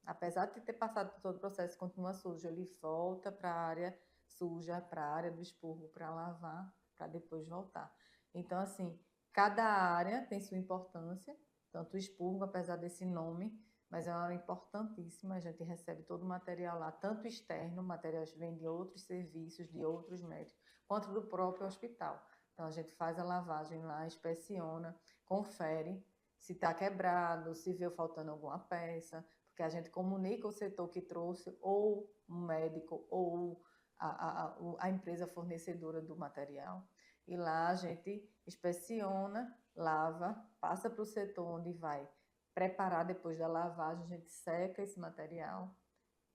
apesar de ter passado por todo o processo, continua sujo, ele volta para a área suja, para a área do expurgo, para lavar, para depois voltar. Então, assim, cada área tem sua importância, tanto o expurgo, apesar desse nome, mas é uma área importantíssima, a gente recebe todo o material lá, tanto externo, materiais que vêm de outros serviços, de outros médicos, quanto do próprio hospital. Então, a gente faz a lavagem lá, inspeciona, confere se está quebrado, se veio faltando alguma peça, porque a gente comunica o setor que trouxe, ou o médico, ou a empresa fornecedora do material. E lá a gente inspeciona, lava, passa para o setor onde vai preparar depois da lavagem, a gente seca esse material,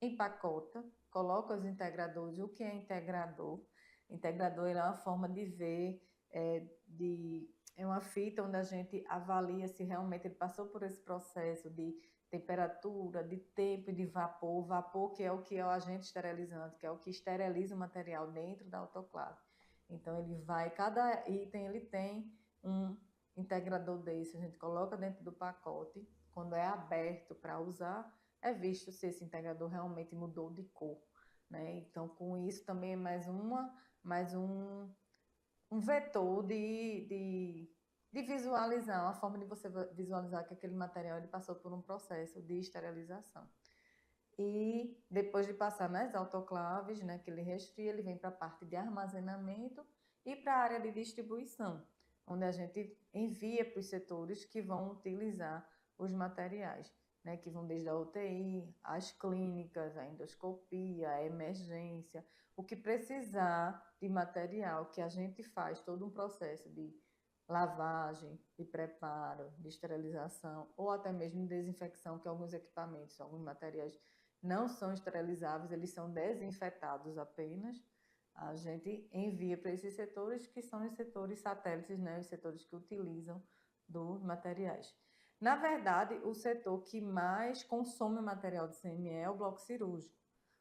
empacota, coloca os integradores. O que é integrador? Integrador é uma forma de ver, é uma fita onde a gente avalia se realmente ele passou por esse processo de temperatura, de tempo e de vapor. Vapor que é o agente esterilizante, que é o que esteriliza o material dentro da autoclave. Então, cada item ele tem um integrador desse, a gente coloca dentro do pacote. Quando é aberto para usar, é visto se esse integrador realmente mudou de cor, né? Então, com isso também é mais um vetor de visualizar, uma forma de você visualizar que aquele material ele passou por um processo de esterilização. e depois de passar nas autoclaves, né, que ele resfria, ele vem para a parte de armazenamento e para a área de distribuição, onde a gente envia para os setores que vão utilizar os materiais, né, que vão desde a UTI, as clínicas, a endoscopia, a emergência, o que precisar de material que a gente faz todo um processo de lavagem, de preparo, de esterilização ou até mesmo de desinfecção, que alguns equipamentos, alguns materiais não são esterilizáveis, eles são desinfetados apenas. A gente envia para esses setores que são os setores satélites, né, os setores que utilizam dos materiais. Na verdade, o setor que mais consome material de CME é o bloco cirúrgico.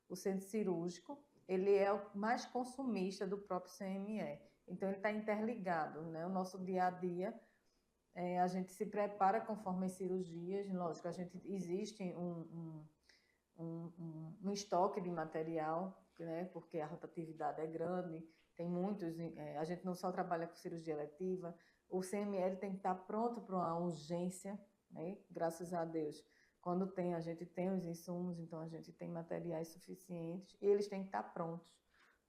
O centro cirúrgico, ele é o mais consumista do próprio CME. Então, ele está interligado, né? O nosso dia a dia, a gente se prepara conforme as cirurgias. Lógico, existe um estoque de material, né? Porque a rotatividade é grande, tem muitos. A gente não só trabalha com cirurgia eletiva, o CML tem que estar pronto para uma urgência, né? Graças a Deus. Quando a gente tem os insumos, então a gente tem materiais suficientes e eles têm que estar prontos,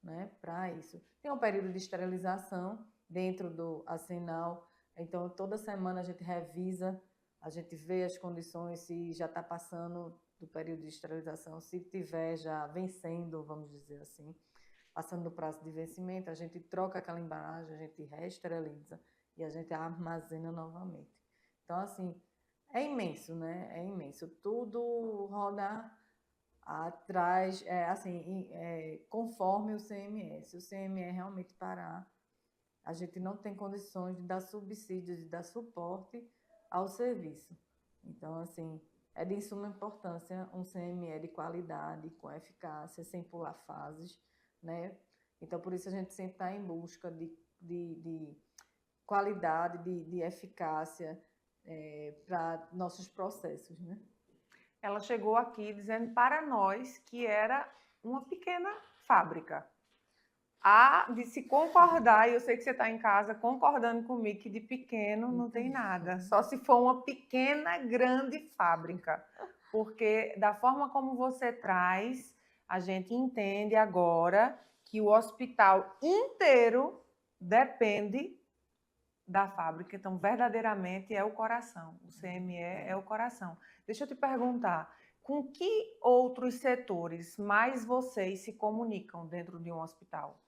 né, para isso. Tem um período de esterilização dentro do arsenal, então toda semana a gente revisa, a gente vê as condições, se já está passando do período de esterilização, se tiver já vencendo, vamos dizer assim, passando do prazo de vencimento, a gente troca aquela embalagem, a gente reesteriliza e a gente armazena novamente. Então, assim, é imenso, né? É imenso. Tudo roda atrás, conforme o CME. Se o CME realmente parar, a gente não tem condições de dar subsídios, de dar suporte ao serviço. Então, assim, é de suma importância um CME de qualidade, com eficácia, sem pular fases, né? Então, por isso a gente sempre está em busca de qualidade, de eficácia para nossos processos, né? Ela chegou aqui dizendo para nós que era uma pequena fábrica. Há de se concordar, e eu sei que você está em casa concordando comigo, que de pequeno não tem nada, só se for uma pequena, grande fábrica. Porque da forma como você traz, a gente entende agora que o hospital inteiro depende da fábrica, então verdadeiramente é o coração, o CME é o coração. Deixa eu te perguntar, com que outros setores mais vocês se comunicam dentro de um hospital?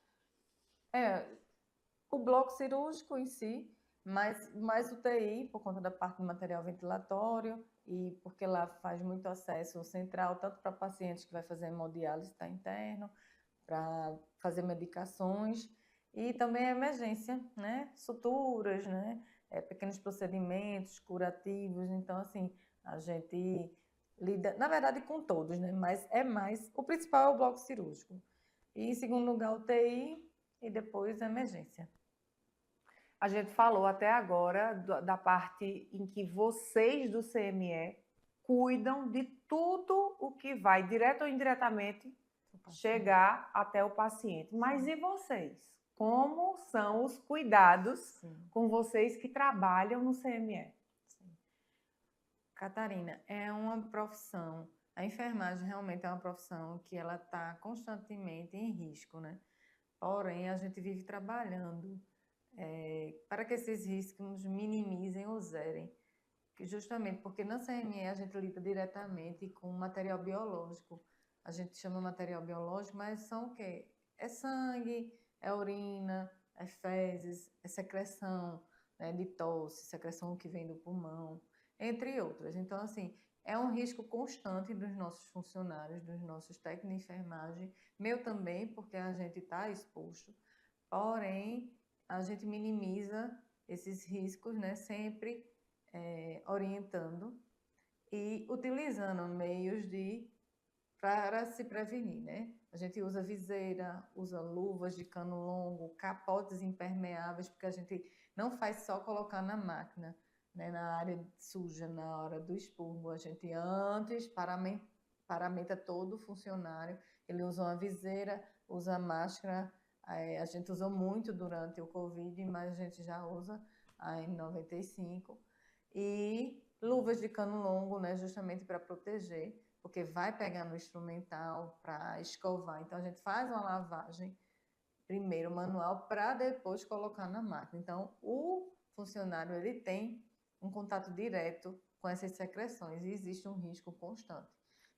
O bloco cirúrgico em si, mais UTI, por conta da parte do material ventilatório e porque lá faz muito acesso central, tanto para pacientes que vai fazer hemodiálise, está interno, para fazer medicações, e também a emergência, né? Suturas, né? Pequenos procedimentos curativos. Então, assim, a gente lida, na verdade, com todos, né? Mas o principal é o bloco cirúrgico. E, em segundo lugar, UTI e depois a emergência. A gente falou até agora da parte em que vocês do CME cuidam de tudo o que vai, direto ou indiretamente, chegar até o paciente. Mas e vocês? Como são os cuidados com vocês que trabalham no CME? Sim. Catarina, é uma profissão, a enfermagem realmente é uma profissão que ela está constantemente em risco, né? Porém, a gente vive trabalhando para que esses riscos minimizem ou zerem. Justamente porque na CME a gente lida diretamente com material biológico. A gente chama material biológico, mas são o quê? É sangue, é urina, é fezes, é secreção, né, de tosse, secreção que vem do pulmão, entre outras. Então, assim, é um risco constante dos nossos funcionários, dos nossos técnicos de enfermagem, meu também, porque a gente está exposto. Porém, a gente minimiza esses riscos, né, sempre orientando e utilizando meios para se prevenir, né? A gente usa viseira, usa luvas de cano longo, capotes impermeáveis, porque a gente não faz só colocar na máquina, né, na área suja, na hora do expurgo. A gente antes paramenta todo o funcionário, ele usa uma viseira, usa máscara, a gente usou muito durante o Covid, mas a gente já usa a N95. E luvas de cano longo, né, justamente para proteger, porque vai pegar no instrumental para escovar. Então, a gente faz uma lavagem primeiro manual para depois colocar na máquina. Então, o funcionário ele tem um contato direto com essas secreções e existe um risco constante.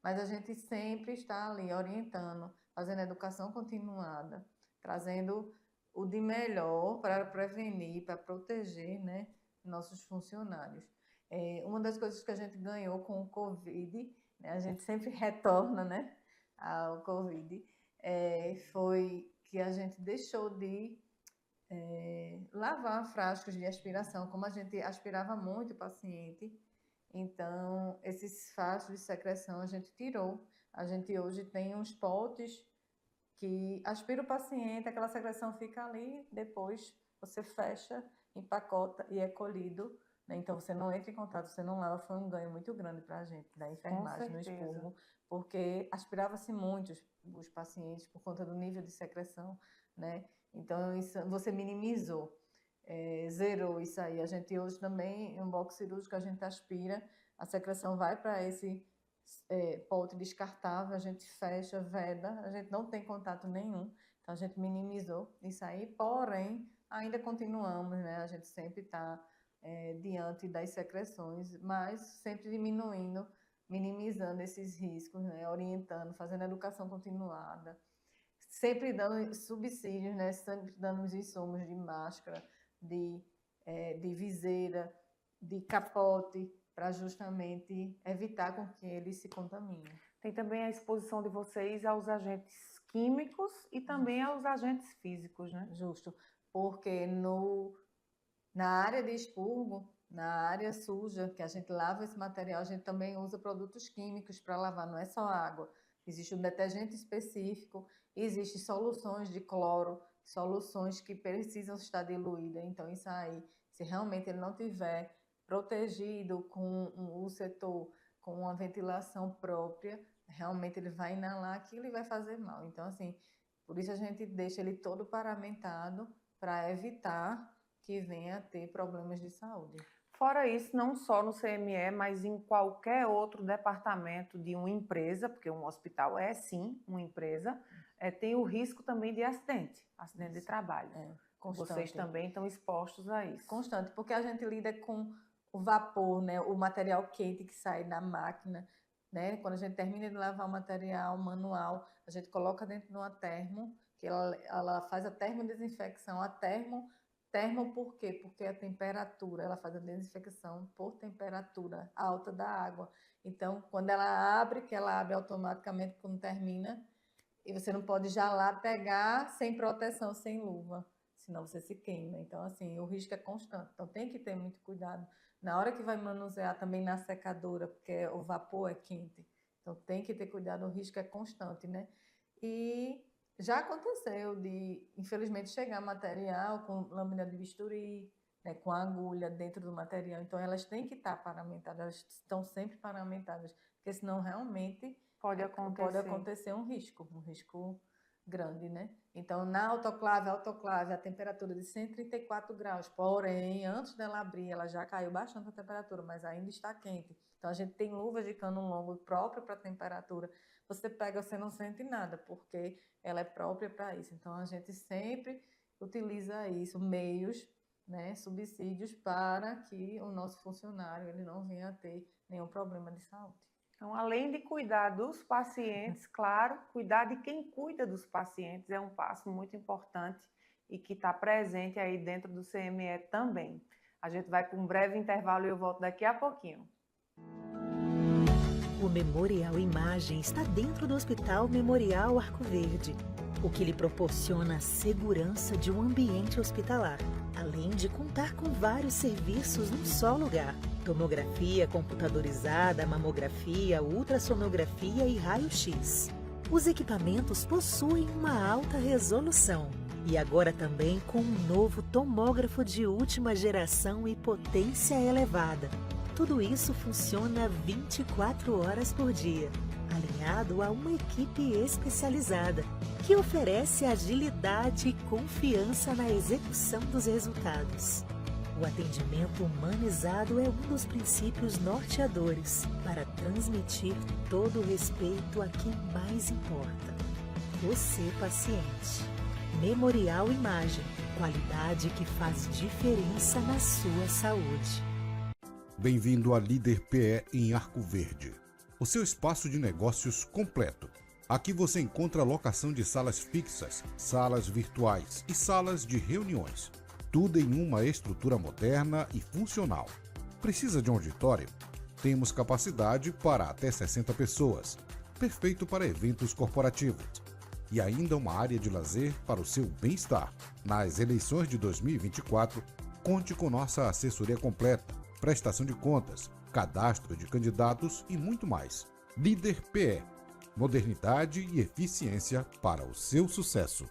Mas a gente sempre está ali orientando, fazendo educação continuada, trazendo o de melhor para prevenir, para proteger, né, nossos funcionários. Uma das coisas que a gente ganhou com o Covid, né, a gente sempre retorna, né, ao Covid, foi que a gente deixou de lavar frascos de aspiração, como a gente aspirava muito o paciente. Então, esses frascos de secreção a gente tirou. A gente hoje tem uns potes que aspira o paciente, aquela secreção fica ali, depois você fecha, empacota e é colhido, né? Então, você não entra em contato, você não lava. Foi um ganho muito grande para a gente, da enfermagem no expurgo, porque aspirava-se muito os pacientes por conta do nível de secreção, né? Então, isso, você minimizou, zerou isso aí. A gente hoje também, em um box cirúrgico, a gente aspira, a secreção vai para esse pote descartável, a gente fecha, veda, a gente não tem contato nenhum, então a gente minimizou isso aí, porém, ainda continuamos, né? A gente sempre está diante das secreções, mas sempre diminuindo, minimizando esses riscos, né? Orientando, fazendo educação continuada, sempre dando subsídios, né? Sempre dando os insumos de máscara, de viseira, de capote, para justamente evitar com que ele se contamine. Tem também a exposição de vocês aos agentes químicos e também aos agentes físicos, né? Justo, porque na área de expurgo, na área suja, que a gente lava esse material, a gente também usa produtos químicos para lavar, não é só água. Existe um detergente específico, existem soluções de cloro, soluções que precisam estar diluídas. Então, isso aí, se realmente ele não tiver protegido com o setor, com uma ventilação própria, realmente ele vai inalar aquilo e vai fazer mal. Então, assim, por isso a gente deixa ele todo paramentado para evitar que venha a ter problemas de saúde. Fora isso, não só no CME, mas em qualquer outro departamento de uma empresa, porque um hospital é sim uma empresa, tem o risco também de acidente de trabalho. Vocês também estão expostos a isso. Constante, porque a gente lida com o vapor, né, o material quente que sai da máquina, né? Quando a gente termina de lavar o material manual, a gente coloca dentro de uma termo, que ela faz a termodesinfecção. A termo por quê? Porque a temperatura, ela faz a desinfecção por temperatura alta da água. Então, quando ela abre, que ela abre automaticamente quando termina, e você não pode já lá pegar sem proteção, sem luva, senão você se queima. Então, assim, o risco é constante. Então, tem que ter muito cuidado. Na hora que vai manusear também na secadora, porque o vapor é quente. Então, tem que ter cuidado, o risco é constante, né? E já aconteceu de, infelizmente, chegar material com lâmina de bisturi, né, com agulha dentro do material. Então, elas têm que estar paramentadas, elas estão sempre paramentadas, porque senão realmente pode acontecer um risco grande, né? Então, na autoclave, a temperatura de 134 graus, porém, antes dela abrir, ela já caiu bastante a temperatura, mas ainda está quente. Então, a gente tem luvas de cano longo própria para a temperatura. Você pega, você não sente nada, porque ela é própria para isso. Então, a gente sempre utiliza isso, meios, né, subsídios para que o nosso funcionário ele não venha a ter nenhum problema de saúde. Então, além de cuidar dos pacientes, claro, cuidar de quem cuida dos pacientes é um passo muito importante e que está presente aí dentro do CME também. A gente vai para um breve intervalo e eu volto daqui a pouquinho. O Memorial Imagem está dentro do Hospital Memorial Arco Verde, o que lhe proporciona a segurança de um ambiente hospitalar, além de contar com vários serviços num só lugar. Tomografia computadorizada, mamografia, ultrassonografia e raio-x. Os equipamentos possuem uma alta resolução e agora também com um novo tomógrafo de última geração e potência elevada. Tudo isso funciona 24 horas por dia, alinhado a uma equipe especializada que oferece agilidade e confiança na execução dos resultados. O atendimento humanizado é um dos princípios norteadores para transmitir todo o respeito a quem mais importa. Você, paciente. Memorial Imagem. Qualidade que faz diferença na sua saúde. Bem-vindo a Líder PE em Arco Verde, o seu espaço de negócios completo. Aqui você encontra locação de salas fixas, salas virtuais e salas de reuniões. Tudo em uma estrutura moderna e funcional. Precisa de um auditório? Temos capacidade para até 60 pessoas. Perfeito para eventos corporativos. E ainda uma área de lazer para o seu bem-estar. Nas eleições de 2024, conte com nossa assessoria completa, prestação de contas, cadastro de candidatos e muito mais. Líder PE. Modernidade e eficiência para o seu sucesso.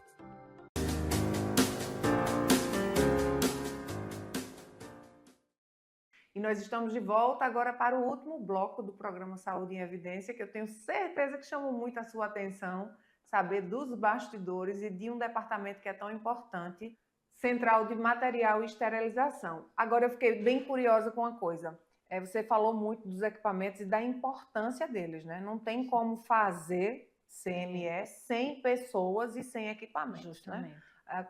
E nós estamos de volta agora para o último bloco do programa Saúde em Evidência, que eu tenho certeza que chamou muito a sua atenção, saber dos bastidores e de um departamento que é tão importante, Central de Material e Esterilização. Agora eu fiquei bem curiosa com uma coisa. Você falou muito dos equipamentos e da importância deles, né? Não tem como fazer CME sem pessoas e sem equipamentos, Justamente. né?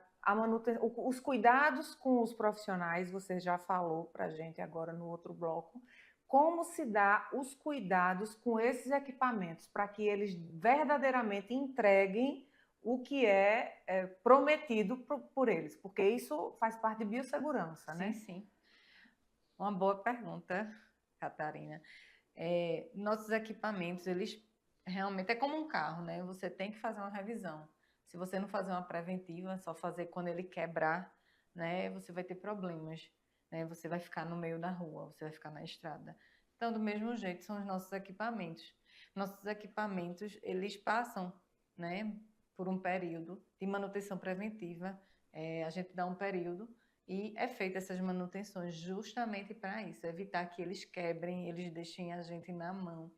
Os cuidados com os profissionais, você já falou para a gente agora no outro bloco. Como se dá os cuidados com esses equipamentos para que eles verdadeiramente entreguem o que é prometido por eles? Porque isso faz parte de biossegurança, né? Sim. Uma boa pergunta, Catarina. Nossos equipamentos, eles realmente é como um carro, né? Você tem que fazer uma revisão. Se você não fazer uma preventiva, só fazer quando ele quebrar, né? Você vai ter problemas, né? Você vai ficar no meio da rua, você vai ficar na estrada. Então, do mesmo jeito, são os nossos equipamentos. Nossos equipamentos, eles passam, né, por um período de manutenção preventiva. A gente dá um período e é feita essas manutenções justamente para isso, evitar que eles quebrem, eles deixem a gente na mão.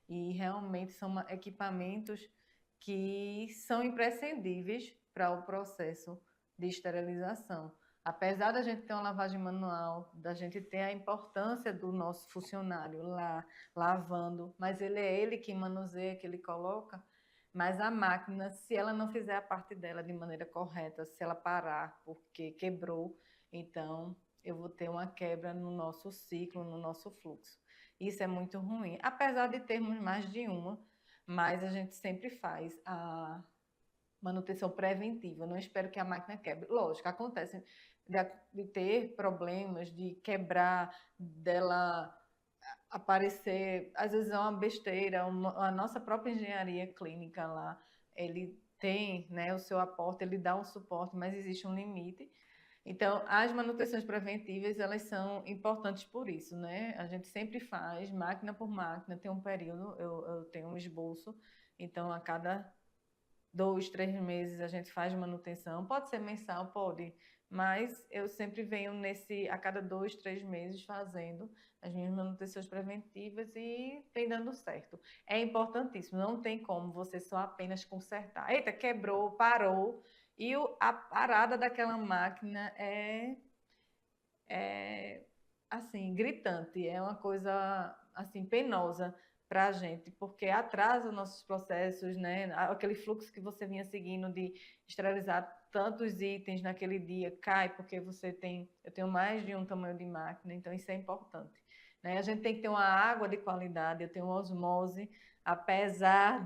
E realmente são equipamentos que são imprescindíveis para o processo de esterilização. Apesar da gente ter uma lavagem manual, da gente ter a importância do nosso funcionário lá lavando, mas é ele que manuseia, que ele coloca, mas a máquina, se ela não fizer a parte dela de maneira correta, se ela parar porque quebrou, então eu vou ter uma quebra no nosso ciclo, no nosso fluxo. Isso é muito ruim, apesar de termos mais de uma, mas a gente sempre faz a manutenção preventiva. Não espero que a máquina quebre. Lógico, acontece de ter problemas, de quebrar, dela aparecer, às vezes é uma besteira, a nossa própria engenharia clínica lá, ele tem, né, o seu aporte, ele dá um suporte, mas existe um limite. Então, as manutenções preventivas, elas são importantes por isso, né? A gente sempre faz, máquina por máquina, tem um período, eu tenho um esboço, então a cada 2, 3 meses a gente faz manutenção, pode ser mensal, pode, mas eu sempre venho a cada 2, 3 meses fazendo as minhas manutenções preventivas e tem dando certo. É importantíssimo, não tem como você só apenas consertar. Eita, quebrou, parou, e a parada daquela máquina é assim, gritante, é uma coisa assim, penosa para a gente, porque atrasa nossos processos, né? Aquele fluxo que você vinha seguindo de esterilizar tantos itens naquele dia cai porque eu tenho mais de um tamanho de máquina, então isso é importante, né? A gente tem que ter uma água de qualidade, eu tenho osmose, apesar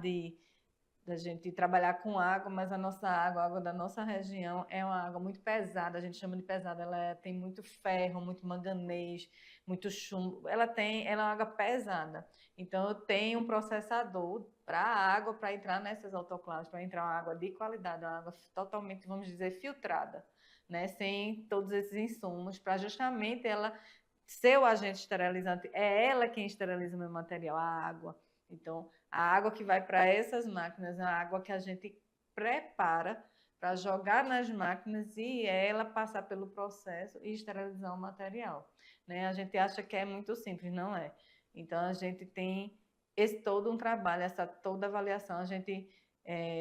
da gente trabalhar com água, mas a nossa água, a água da nossa região é uma água muito pesada, a gente chama de pesada, ela tem muito ferro, muito manganês, muito chumbo, ela é uma água pesada. Então eu tenho um processador para a água, para entrar nessas autoclaves, para entrar uma água de qualidade, uma água totalmente, vamos dizer, filtrada, né, sem todos esses insumos, para justamente ela ser o agente esterilizante, é ela quem esteriliza o meu material, a água. Então, a água que vai para essas máquinas é a água que a gente prepara para jogar nas máquinas e ela passar pelo processo e esterilizar o material, né? A gente acha que é muito simples, não é? Então, a gente tem todo um trabalho, essa toda avaliação, a gente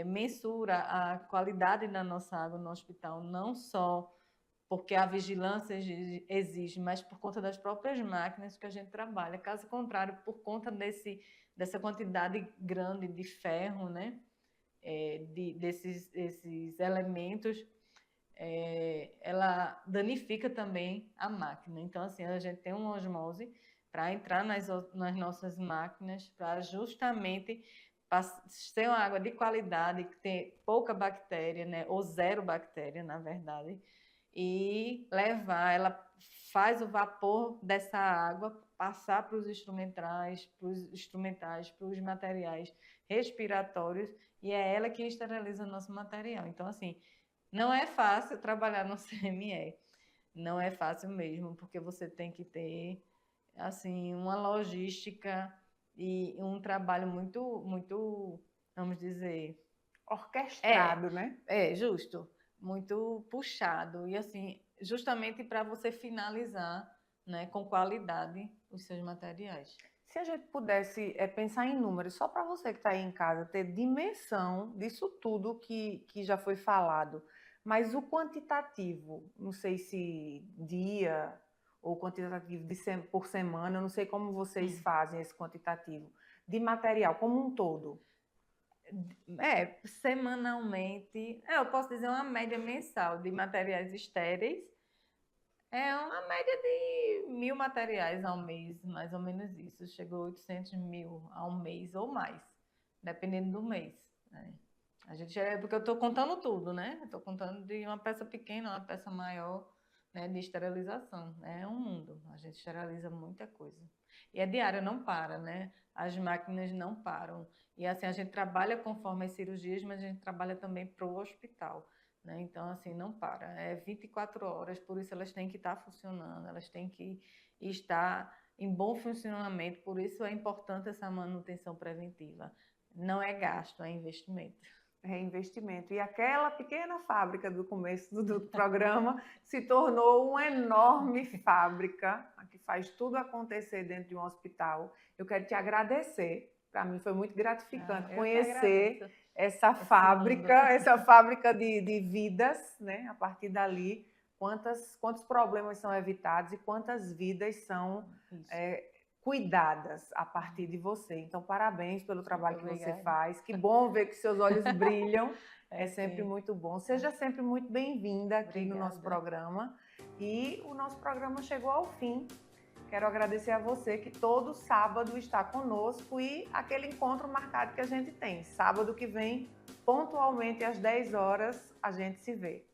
mensura a qualidade da nossa água no hospital, não só porque a vigilância exige, mas por conta das próprias máquinas que a gente trabalha. Caso contrário, por conta dessa quantidade grande de ferro, né? Desses elementos, ela danifica também a máquina. Então, assim, a gente tem uma osmose para entrar nas nossas máquinas, para justamente ser uma água de qualidade, que tem pouca bactéria, né? Ou zero bactéria, na verdade, e ela faz o vapor dessa água passar para os instrumentais, para os materiais respiratórios, e é ela que esteriliza o nosso material. Então, assim, não é fácil trabalhar no CME, não é fácil mesmo, porque você tem que ter, assim, uma logística e um trabalho muito, muito, vamos dizer... Orquestrado, né? Justo. Muito puxado. E, assim, justamente para você finalizar, né, com qualidade os seus materiais. Se a gente pudesse pensar em números, só para você que está aí em casa ter dimensão disso tudo que já foi falado, mas o quantitativo, não sei se dia ou quantitativo por semana, eu não sei como vocês fazem esse quantitativo, de material como um todo. Semanalmente, eu posso dizer uma média mensal de materiais estéreis, é uma média de 1.000 materiais ao mês, mais ou menos isso. Chegou a 800 mil ao mês ou mais, dependendo do mês. Né? Porque eu estou contando tudo, né? Estou contando de uma peça pequena, uma peça maior, né, de esterilização. É um mundo, a gente esteriliza muita coisa. E é diário, não para, né? As máquinas não param. E assim, a gente trabalha conforme as cirurgias, mas a gente trabalha também para o hospital. Né? Então, assim, não para. É 24 horas, por isso elas têm que estar funcionando, elas têm que estar em bom funcionamento, por isso é importante essa manutenção preventiva. Não é gasto, é investimento. É investimento. E aquela pequena fábrica do começo do programa se tornou uma enorme fábrica que faz tudo acontecer dentro de um hospital. Eu quero te agradecer. Para mim foi muito gratificante conhecer essa fábrica de vidas, né? A partir dali, quantos problemas são evitados e quantas vidas são cuidadas a partir de você. Então, parabéns pelo trabalho que você faz. Que bom ver que seus olhos brilham. É sempre muito bom. Seja sempre muito bem-vinda aqui no nosso programa. E o nosso programa chegou ao fim. Quero agradecer a você que todo sábado está conosco e aquele encontro marcado que a gente tem. Sábado que vem, pontualmente às 10 horas, a gente se vê.